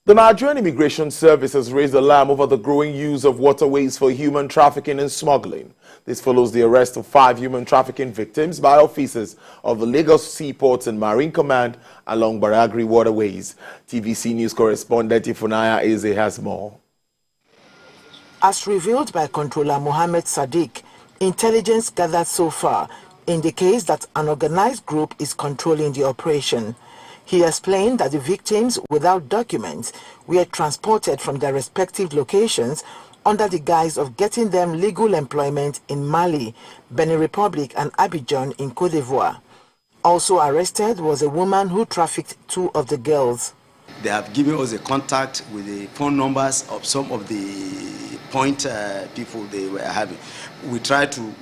The Nigerian Immigration Service has raised alarm over the growing use of waterways for human trafficking and smuggling. This follows the arrest of 5 human trafficking victims by officers of the Lagos Seaports and Marine Command along Badagry waterways. TVC News correspondent Ifunaya Eze has more. As revealed by Controller Mohammed Sadiq, intelligence gathered so far indicates that an organized group is controlling the operation. He explained that the victims without documents were transported from their respective locations under the guise of getting them legal employment in Mali, Benin Republic and Abidjan in Côte d'Ivoire. Also arrested was a woman who trafficked 2 of the girls. They have given us a contact with the phone numbers of some of the point people they were having. We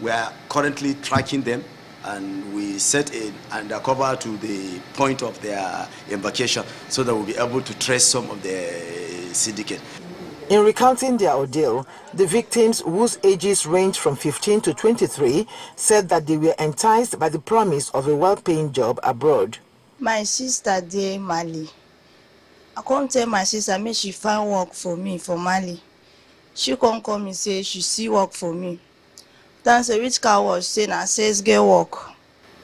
are currently tracking them, and we set an undercover to the point of their embarkation so that we'll be able to trace some of the syndicate. In recounting their ordeal, the victims, whose ages range from 15 to 23, said that they were enticed by the promise of a well-paying job abroad. My sister dey Mali. I come tell my sister make she find work for me for Mali. She come call me say she see work for me. Then say which car was say na says get work.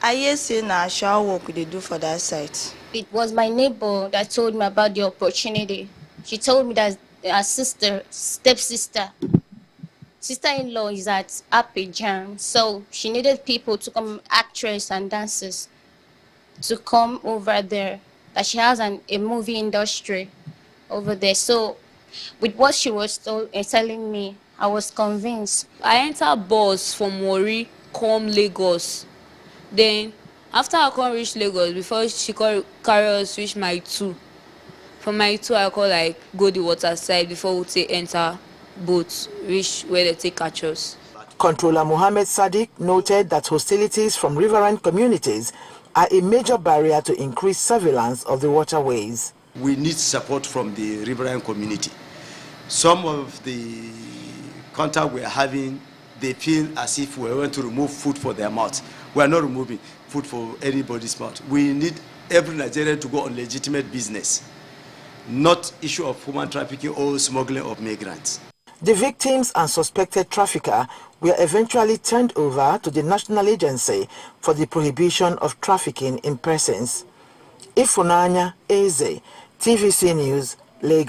I hear say na shower work they do for that site. It was my neighbor that told me about the opportunity. She told me that her sister-in-law is at Abidjan, so she needed people to come, actresses and dancers, to come over there. That she has a movie industry over there. So with what she was telling me, I was convinced. I entered bus from Warri, come Lagos. Then after I come reach Lagos, before she carry us reach my 2. From my 2, I call go the water side before we take enter boats, reach where they take catch us. Controller Mohammed Sadiq noted that hostilities from riverine communities are a major barrier to increased surveillance of the waterways. We need support from the riverine community. Some of the contact we are having, they feel as if we want to remove food for their mouth. We are not removing food for anybody's mouth. We need every Nigerian to go on legitimate business, not issue of human trafficking or smuggling of migrants. The victims and suspected trafficker were eventually turned over to the National Agency for the Prohibition of Trafficking in Persons. Ifunanya Eze, TVC News, Lagos.